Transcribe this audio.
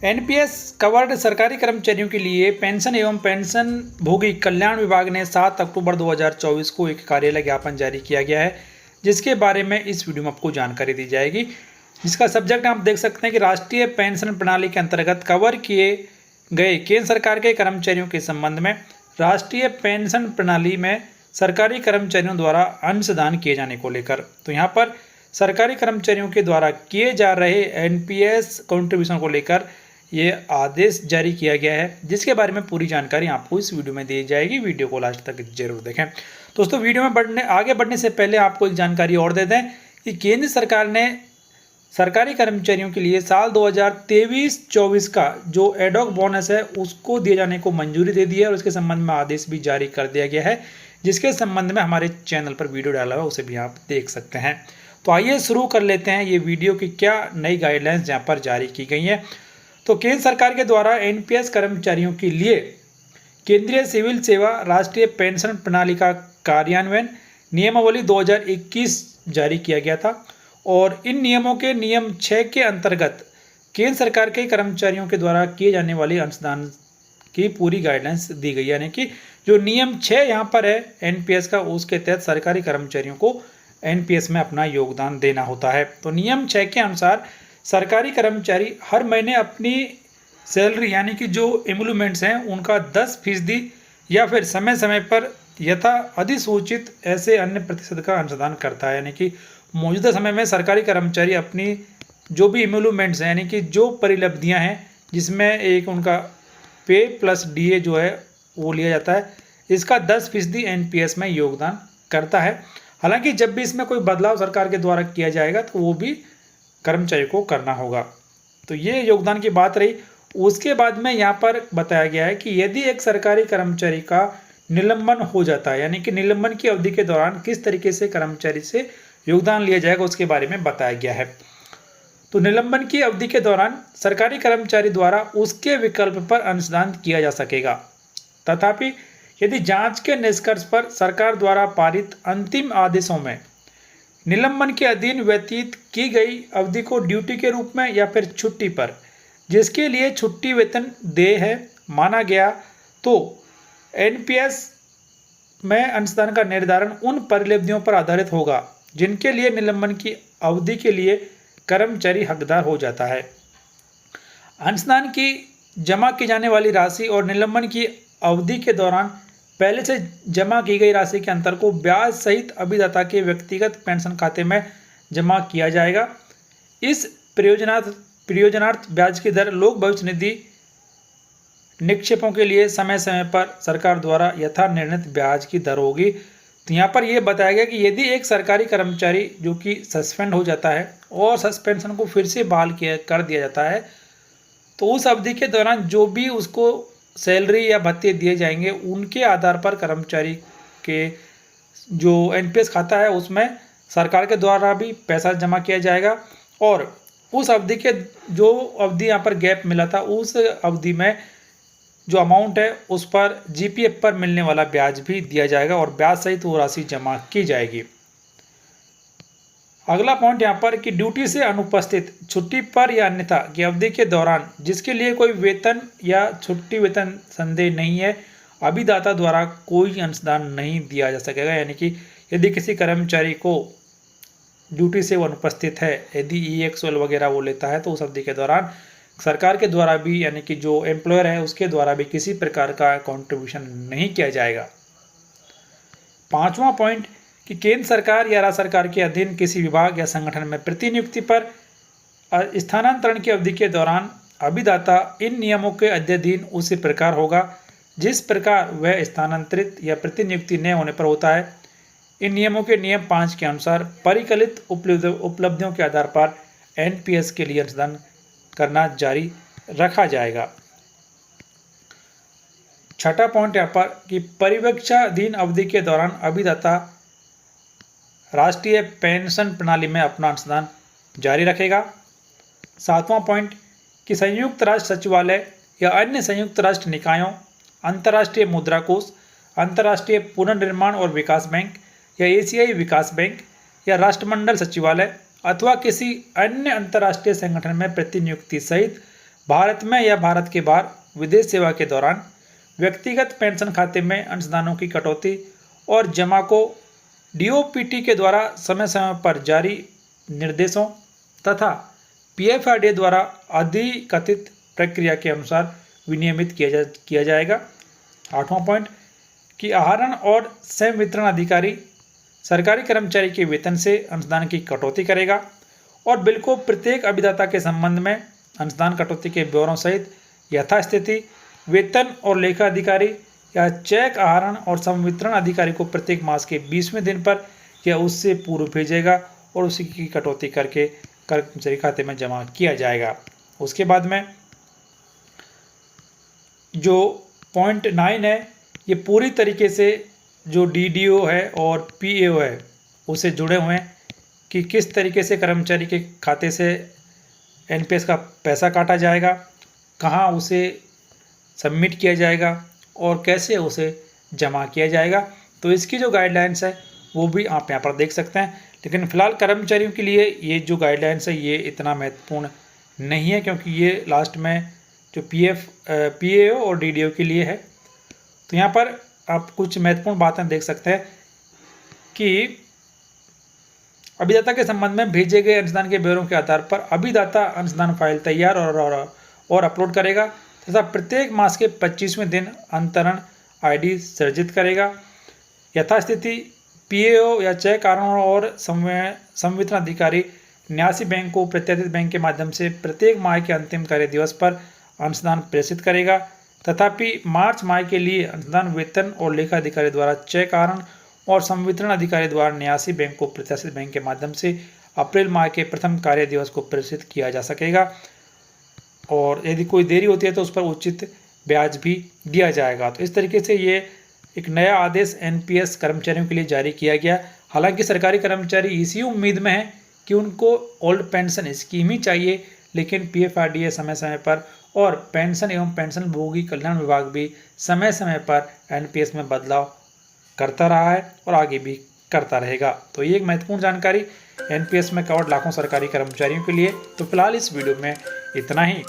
NPS covered सरकारी कर्मचारियों के लिए पेंशन एवं पेंशनभोगी कल्याण विभाग ने 7 अक्टूबर 2024 को एक कार्यालय ज्ञापन जारी किया गया है, जिसके बारे में इस वीडियो में आपको जानकारी दी जाएगी। जिसका सब्जेक्ट आप देख सकते हैं कि राष्ट्रीय पेंशन प्रणाली के अंतर्गत कवर किए गए केंद्र सरकार के कर्मचारियों के संबंध में राष्ट्रीय पेंशन प्रणाली में सरकारी कर्मचारियों द्वारा अंशदान किए जाने को लेकर। तो यहाँ पर सरकारी कर्मचारियों के द्वारा किए जा रहे एनपीएस कंट्रीब्यूशन को लेकर ये आदेश जारी किया गया है, जिसके बारे में पूरी जानकारी आपको इस वीडियो में दी जाएगी। वीडियो को लास्ट तक जरूर देखें। दोस्तों, वीडियो में आगे बढ़ने से पहले आपको एक जानकारी और दे दें कि केंद्र सरकार ने सरकारी कर्मचारियों के लिए साल 2023-24 का जो एडॉक बोनस है उसको दिए जाने को मंजूरी दे दी है और उसके संबंध में आदेश भी जारी कर दिया गया है, जिसके संबंध में हमारे चैनल पर वीडियो डाला हुआ है, उसे भी आप देख सकते हैं। तो आइए शुरू कर लेते हैं ये वीडियो की क्या नई गाइडलाइंस यहाँ पर जारी की गई हैं। तो केंद्र सरकार के द्वारा एनपीएस कर्मचारियों के लिए केंद्रीय सिविल सेवा राष्ट्रीय पेंशन प्रणाली का कार्यान्वयन नियमावली 2021 जारी किया गया था और इन नियमों के नियम 6 के अंतर्गत केंद्र सरकार के कर्मचारियों के द्वारा किए जाने वाले अंशदान की पूरी गाइडलाइंस दी गई। यानी कि जो नियम 6 यहाँ पर है एनपीएस का, उसके तहत सरकारी कर्मचारियों को एनपीएस में अपना योगदान देना होता है। तो नियम 6 के अनुसार सरकारी कर्मचारी हर महीने अपनी सैलरी यानी कि जो एमोलूमेंट्स हैं उनका 10% या फिर समय समय पर यथा अधिसूचित ऐसे अन्य प्रतिशत का अंशदान करता है। यानी कि मौजूदा समय में सरकारी कर्मचारी अपनी जो भी एमोलूमेंट्स हैं यानी कि जो परिलब्धियां हैं जिसमें एक उनका पे प्लस डीए जो है वो लिया जाता है, इसका 10% एनपीएस में योगदान करता है। हालांकि जब भी इसमें कोई बदलाव सरकार के द्वारा किया जाएगा तो वो भी कर्मचारी को करना होगा। तो ये योगदान की बात रही। उसके बाद में यहाँ पर बताया गया है कि यदि एक सरकारी कर्मचारी का निलंबन हो जाता है यानी कि निलंबन की अवधि के दौरान किस तरीके से कर्मचारी से योगदान लिया जाएगा उसके बारे में बताया गया है। तो निलंबन की अवधि के दौरान सरकारी कर्मचारी द्वारा उसके विकल्प पर अंशदान किया जा सकेगा। तथापि यदि जांच के निष्कर्ष पर सरकार द्वारा पारित अंतिम आदेशों में निलंबन के अधीन व्यतीत की गई अवधि को ड्यूटी के रूप में या फिर छुट्टी पर जिसके लिए छुट्टी वेतन देय है माना गया, तो एनपीएस में अंशदान का निर्धारण उन परिलब्धियों पर आधारित होगा जिनके लिए निलंबन की अवधि के लिए कर्मचारी हकदार हो जाता है। अंशदान की जमा की जाने वाली राशि और निलंबन की अवधि के दौरान पहले से जमा की गई राशि के अंतर को ब्याज सहित अभिदाता के व्यक्तिगत पेंशन खाते में जमा किया जाएगा। इस प्रयोजनार्थ ब्याज की दर लोक भविष्य निधि निक्षेपों के लिए समय समय पर सरकार द्वारा यथा निर्णित ब्याज की दर होगी। तो यहाँ पर यह बताया गया कि यदि एक सरकारी कर्मचारी जो कि सस्पेंड हो जाता है और सस्पेंशन को फिर से बहाल कर दिया जाता है, तो उस अवधि के दौरान जो भी उसको सैलरी या भत्ते दिए जाएंगे उनके आधार पर कर्मचारी के जो एनपीएस खाता है उसमें सरकार के द्वारा भी पैसा जमा किया जाएगा और उस अवधि के जो अवधि यहाँ पर गैप मिला था उस अवधि में जो अमाउंट है उस पर जीपीएफ पर मिलने वाला ब्याज भी दिया जाएगा और ब्याज सहित वो राशि जमा की जाएगी। अगला पॉइंट यहाँ पर कि ड्यूटी से अनुपस्थित छुट्टी पर या अन्यथा की अवधि के दौरान जिसके लिए कोई वेतन या छुट्टी वेतन संदेह नहीं है, अभिदाता द्वारा कोई अंशदान नहीं दिया जा सकेगा। यानी कि यदि किसी कर्मचारी को ड्यूटी से वो अनुपस्थित है, यदि ईएक्सएल वगैरह वो लेता है, तो उस अवधि के दौरान सरकार के द्वारा भी यानी कि जो एम्प्लॉयर है उसके द्वारा भी किसी प्रकार का कॉन्ट्रीब्यूशन नहीं किया जाएगा। 5वां पॉइंट कि केंद्र सरकार या राज्य सरकार के अधीन किसी विभाग या संगठन में प्रतिनियुक्ति पर स्थानांतरण की अवधि के दौरान अभिदाता इन नियमों के अध्ययन उसी प्रकार होगा जिस प्रकार वह स्थानांतरित या प्रतिनियुक्ति न होने पर होता है। इन नियमों के नियम 5 के अनुसार परिकलित उपलब्धियों के आधार पर एनपीएस के लिए अंशदान करना जारी रखा जाएगा। 6वां पॉइंट यहाँ पर कि परिवीक्षाधीन अवधि के दौरान अभिदाता राष्ट्रीय पेंशन प्रणाली में अपना अंशदान जारी रखेगा। 7वां पॉइंट कि संयुक्त राष्ट्र सचिवालय या अन्य संयुक्त राष्ट्र निकायों, अंतर्राष्ट्रीय मुद्रा कोष, अंतर्राष्ट्रीय पुनर्निर्माण और विकास बैंक या एशियाई विकास बैंक या राष्ट्रमंडल सचिवालय अथवा किसी अन्य अंतर्राष्ट्रीय संगठन में प्रतिनियुक्ति सहित भारत में या भारत के बाहर विदेश सेवा के दौरान व्यक्तिगत पेंशन खाते में अंशदानों की कटौती और जमा को डीओपीटी के द्वारा समय समय पर जारी निर्देशों तथा पीएफआरडीए द्वारा अधिकथित प्रक्रिया के अनुसार विनियमित किया जाएगा। 8वां पॉइंट कि आहरण और संवितरण अधिकारी सरकारी कर्मचारी के वेतन से अंशदान की कटौती करेगा और बिल को प्रत्येक अभिदाता के संबंध में अंशदान कटौती के ब्यौरों सहित यथास्थिति वेतन और लेखा अधिकारी या चेक आहरण और संवितरण अधिकारी को प्रत्येक मास के 20वें दिन पर या उससे पूर्व भेजेगा और उसी की कटौती करके कर्मचारी खाते में जमा किया जाएगा। उसके बाद में जो पॉइंट 9 है, ये पूरी तरीके से जो डीडीओ है और पीएओ है उसे जुड़े हुए हैं कि किस तरीके से कर्मचारी के खाते से एनपीएस का पैसा काटा जाएगा, कहाँ उसे सबमिट किया जाएगा और कैसे उसे जमा किया जाएगा। तो इसकी जो गाइडलाइंस है वो भी आप यहाँ पर देख सकते हैं। लेकिन फ़िलहाल कर्मचारियों के लिए ये जो गाइडलाइंस है ये इतना महत्वपूर्ण नहीं है, क्योंकि ये लास्ट में जो पीएओ और डीडीओ के लिए है। तो यहाँ पर आप कुछ महत्वपूर्ण बातें देख सकते हैं कि अभिदाता के संबंध में भेजे गए अंशदान के ब्यौरों के आधार पर अभिदाता अंशदान फाइल तैयार और अपलोड करेगा तथा प्रत्येक मास के 25वें दिन अंतरण आईडी सृजित करेगा। यथास्थिति पीएओ या चेक आहरण और संवितरण अधिकारी न्यासी बैंक को प्रत्याशित बैंक के माध्यम से प्रत्येक माह के अंतिम कार्य दिवस पर अंशदान प्रेषित करेगा। तथापि मार्च माह के लिए अंशदान वेतन और लेखा अधिकारी द्वारा चेक आहरण और संवितरण अधिकारी द्वारा न्यासी बैंक को प्रत्याशित बैंक के माध्यम से अप्रैल माह के प्रथम कार्य दिवस को प्रेषित किया जा सकेगा और यदि कोई देरी होती है तो उस पर उचित ब्याज भी दिया जाएगा। तो इस तरीके से ये एक नया आदेश एनपीएस कर्मचारियों के लिए जारी किया गया। हालांकि सरकारी कर्मचारी इसी उम्मीद में हैं कि उनको ओल्ड पेंशन स्कीम ही चाहिए, लेकिन पीएफआरडीए समय समय पर और पेंशन एवं पेंशनभोगी कल्याण विभाग भी समय समय पर एनपीएस में बदलाव करता रहा है और आगे भी करता रहेगा। तो ये एक महत्वपूर्ण जानकारी एनपीएस में कवर्ड लाखों सरकारी कर्मचारियों के लिए। तो फिलहाल इस वीडियो में इतना ही।